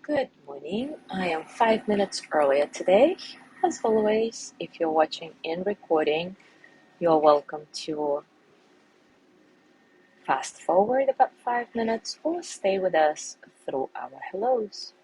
Good morning. I am 5 minutes earlier today. As always, if you're watching in recording, you're welcome to fast forward about 5 minutes or stay with us through our hellos.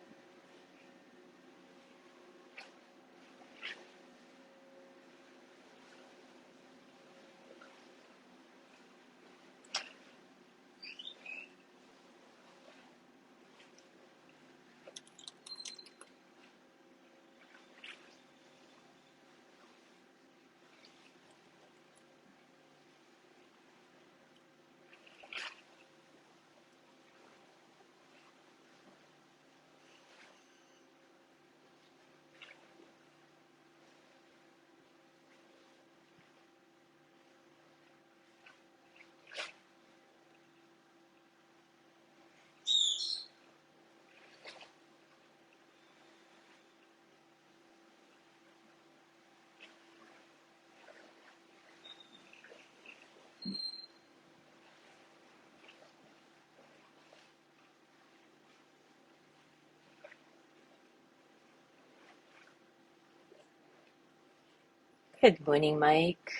Good morning, Mike.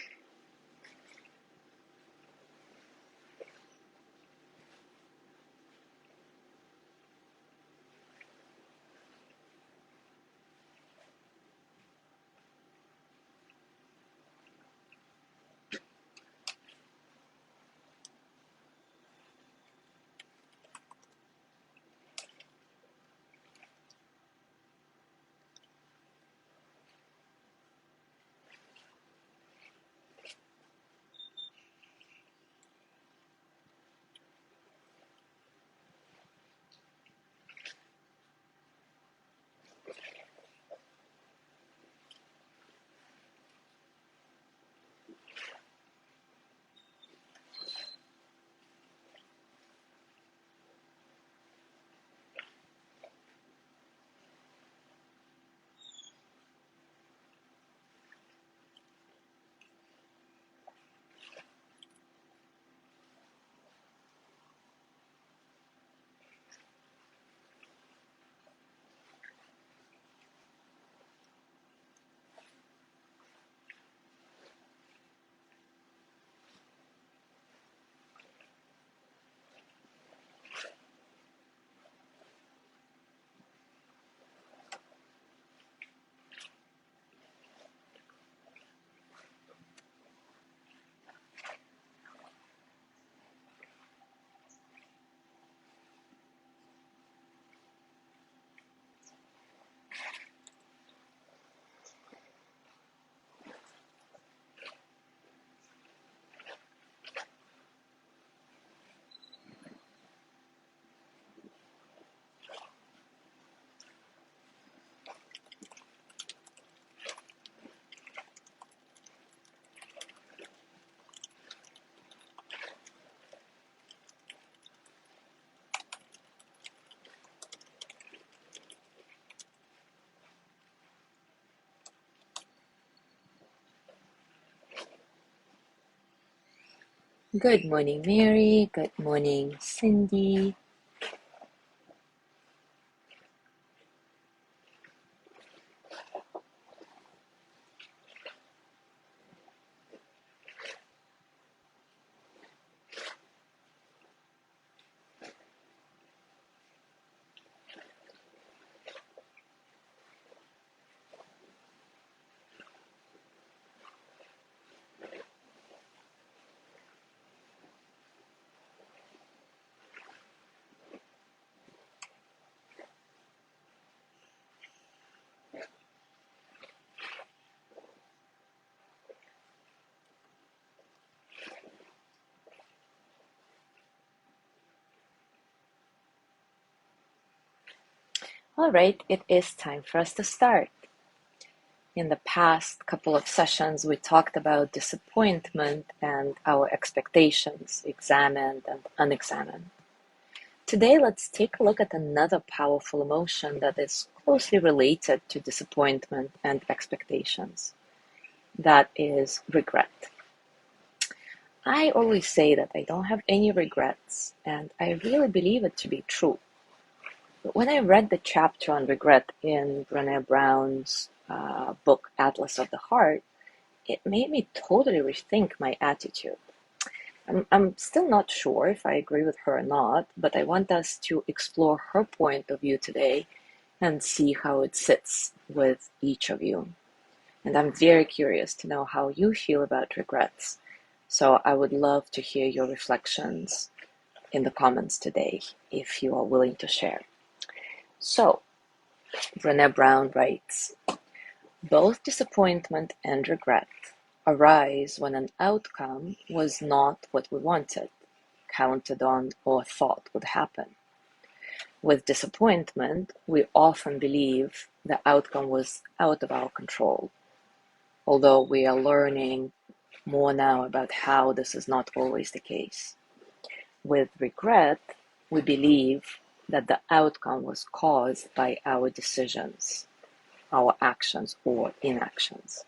Good morning, Mary. Good morning, Cindy. All right, it is time for us to start. In the past couple of sessions, we talked about disappointment and our expectations, examined and unexamined. Today, let's take a look at another powerful emotion that is closely related to disappointment and expectations. That is regret. I always say that I don't have any regrets, and I really believe it to be true. But when I read the chapter on regret in Brené Brown's book, Atlas of the Heart, it made me totally rethink my attitude. I'm still not sure if I agree with her or not, but I want us to explore her point of view today and see how it sits with each of you. And I'm very curious to know how you feel about regrets. So I would love to hear your reflections in the comments today, if you are willing to share. So, Brené Brown writes, both disappointment and regret arise when an outcome was not what we wanted, counted on, or thought would happen. With disappointment, we often believe the outcome was out of our control, although we are learning more now about how this is not always the case. With regret, we believe that the outcome was caused by our decisions, our actions or inactions.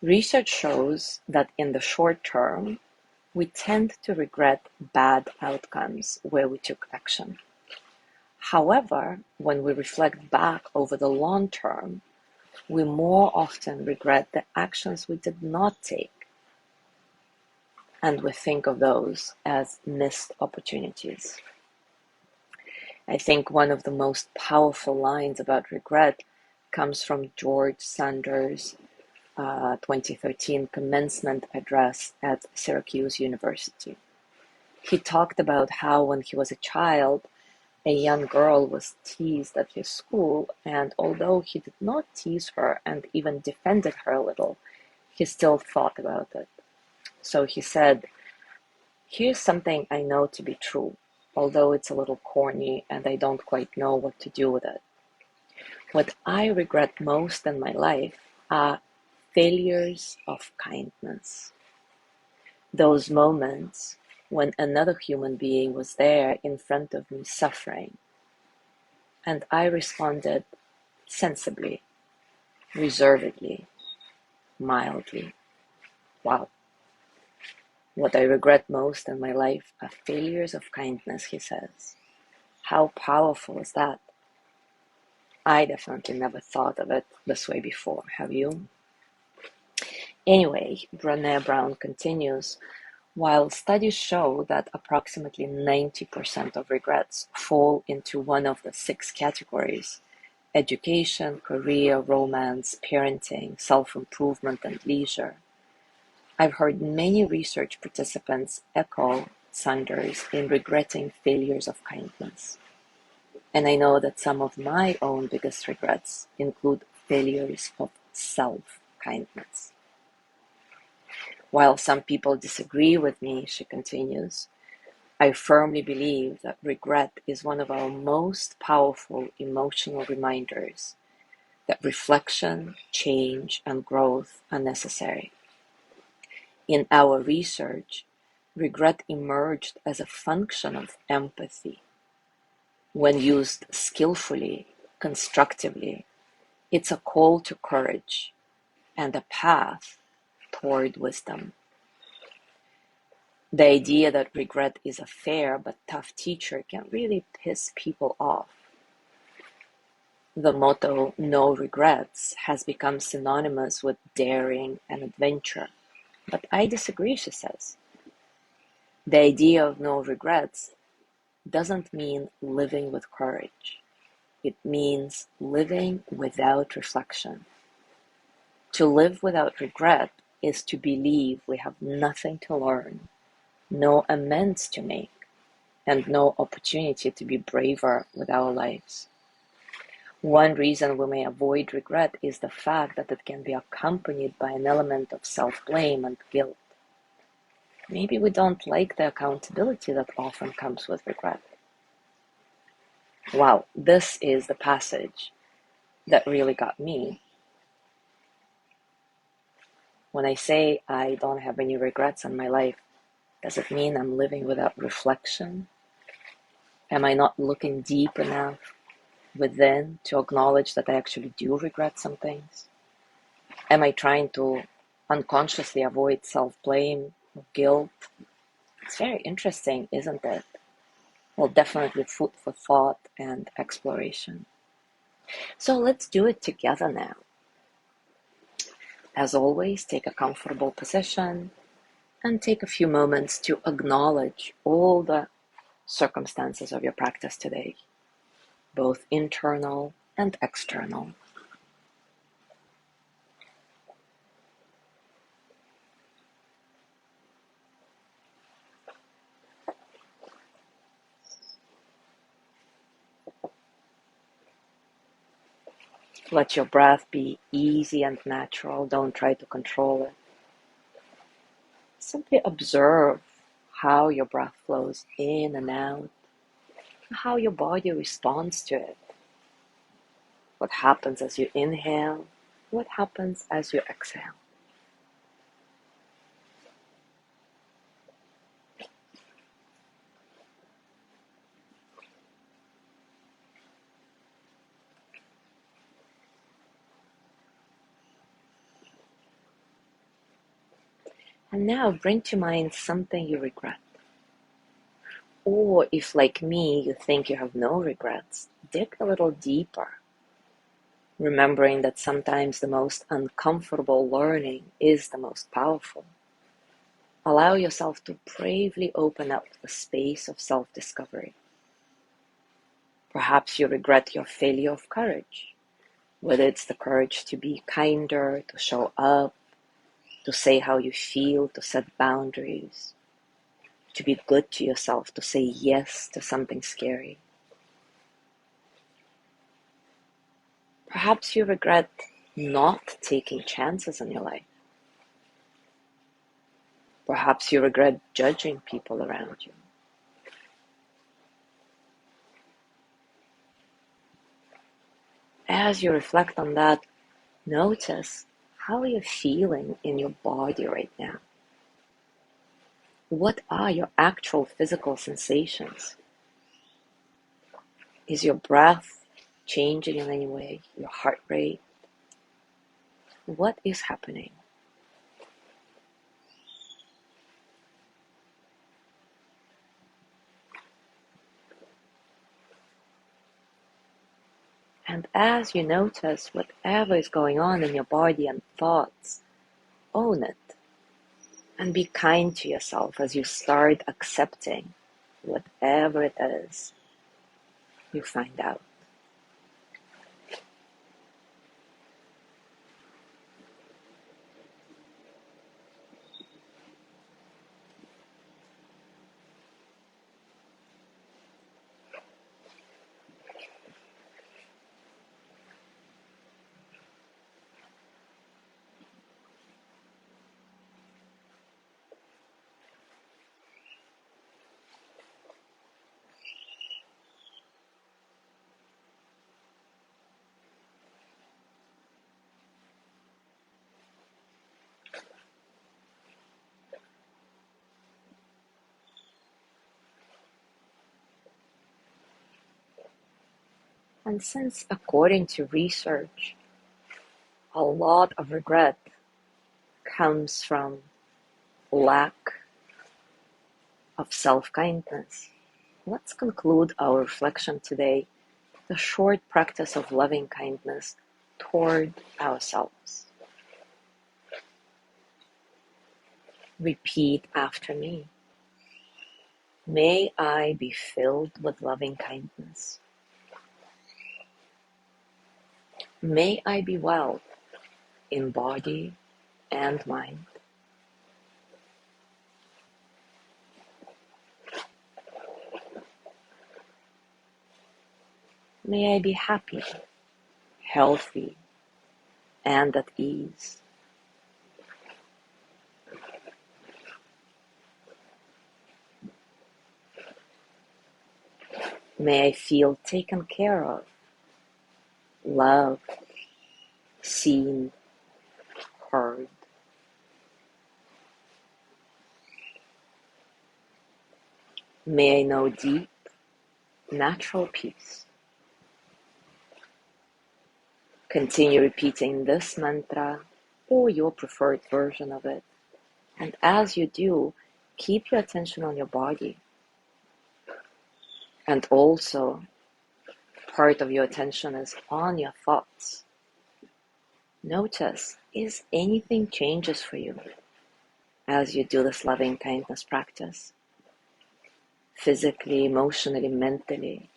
Research shows that in the short term, we tend to regret bad outcomes where we took action. However, when we reflect back over the long term, we more often regret the actions we did not take, and we think of those as missed opportunities. I think one of the most powerful lines about regret comes from George Sanders' 2013 commencement address at Syracuse University. He talked about how when he was a child, a young girl was teased at his school, and although he did not tease her and even defended her a little, he still thought about it. So he said, "Here's something I know to be true, although it's a little corny and I don't quite know what to do with it. What I regret most in my life are failures of kindness. Those moments when another human being was there in front of me suffering, and I responded sensibly, reservedly, mildly. Wow. What I regret most in my life are failures of kindness," he says. How powerful is that? I definitely never thought of it this way before. Have you? Anyway, Brené Brown continues, while studies show that approximately 90% of regrets fall into one of the 6 categories: education, career, romance, parenting, self-improvement, and leisure, I've heard many research participants echo Sanders in regretting failures of kindness. And I know that some of my own biggest regrets include failures of self-kindness. While some people disagree with me, she continues, I firmly believe that regret is one of our most powerful emotional reminders that reflection, change, and growth are necessary. In our research, regret emerged as a function of empathy. When used skillfully, constructively, it's a call to courage and a path toward wisdom. The idea that regret is a fair but tough teacher can really piss people off. The motto, no regrets, has become synonymous with daring and adventure. But I disagree, she says. The idea of no regrets doesn't mean living with courage. It means living without reflection. To live without regret is to believe we have nothing to learn, no amends to make, and no opportunity to be braver with our lives. One reason we may avoid regret is the fact that it can be accompanied by an element of self-blame and guilt. Maybe we don't like the accountability that often comes with regret. Wow, this is the passage that really got me. When I say I don't have any regrets in my life, does it mean I'm living without reflection? Am I not looking deep enough within to acknowledge that I actually do regret some things? Am I trying to unconsciously avoid self-blame or guilt? It's very interesting, isn't it? Well, definitely food for thought and exploration. So let's do it together now. As always, take a comfortable position and take a few moments to acknowledge all the circumstances of your practice today, both internal and external. Let your breath be easy and natural. Don't try to control it. Simply observe how your breath flows in and out, how your body responds to it. What happens as you inhale? What happens as you exhale? And now bring to mind something you regret. Or if, like me, you think you have no regrets, dig a little deeper, remembering that sometimes the most uncomfortable learning is the most powerful. Allow yourself to bravely open up the space of self-discovery. Perhaps you regret your failure of courage, whether it's the courage to be kinder, to show up, to say how you feel, to set boundaries, to be good to yourself, to say yes to something scary. Perhaps you regret not taking chances in your life. Perhaps you regret judging people around you. As you reflect on that, notice how you're feeling in your body right now. What are your actual physical sensations? Is your breath changing in any way? Your heart rate? What is happening? And as you notice whatever is going on in your body and thoughts, own it. And be kind to yourself as you start accepting whatever it is you find out. And since, according to research, a lot of regret comes from lack of self-kindness, let's conclude our reflection today with a short practice of loving kindness toward ourselves. Repeat after me. May I be filled with loving kindness. May I be well in body and mind. May I be happy, healthy, and at ease. May I feel taken care of, loved, seen, heard. May I know deep, natural peace. Continue repeating this mantra or your preferred version of it. And as you do, keep your attention on your body. And also, part of your attention is on your thoughts. Notice if anything changes for you as you do this loving kindness practice, physically, emotionally, mentally,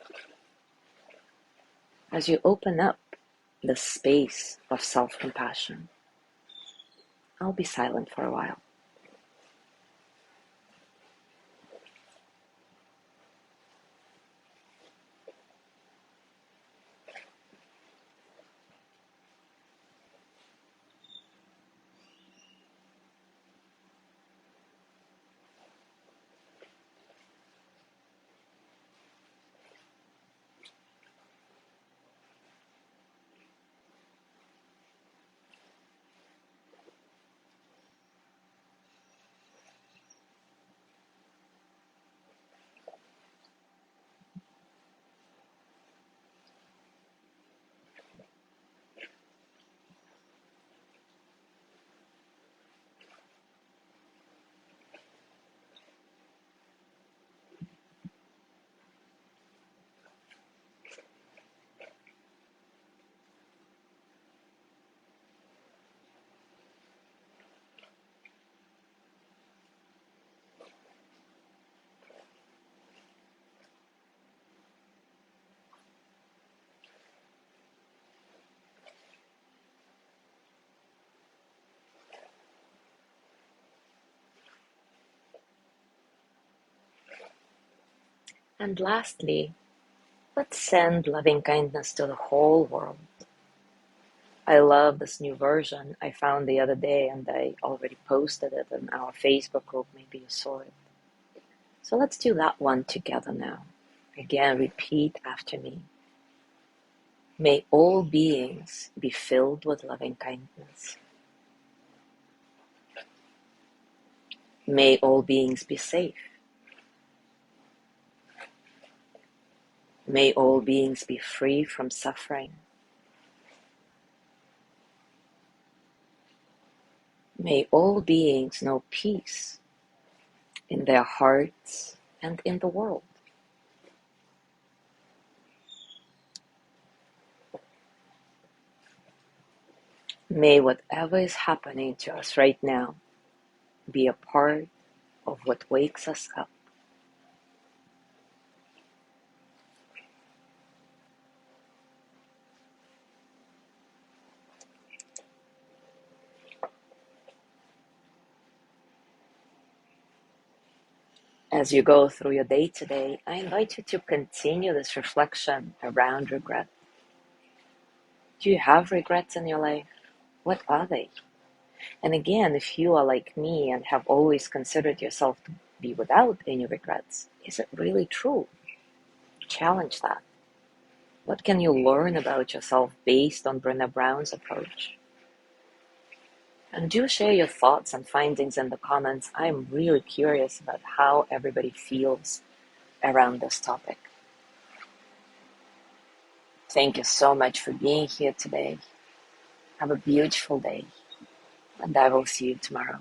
as you open up the space of self-compassion. I'll be silent for a while. And lastly, let's send loving kindness to the whole world. I love this new version I found the other day, and I already posted it in our Facebook group. Maybe you saw it. So let's do that one together now. Again, repeat after me. May all beings be filled with loving kindness. May all beings be safe. May all beings be free from suffering. May all beings know peace in their hearts and in the world. May whatever is happening to us right now be a part of what wakes us up. As you go through your day today, I invite you to continue this reflection around regret. Do you have regrets in your life? What are they? And again, if you are like me and have always considered yourself to be without any regrets, is it really true? Challenge that. What can you learn about yourself based on Brené Brown's approach? And do share your thoughts and findings in the comments. I'm really curious about how everybody feels around this topic. Thank you so much for being here today. Have a beautiful day, and I will see you tomorrow.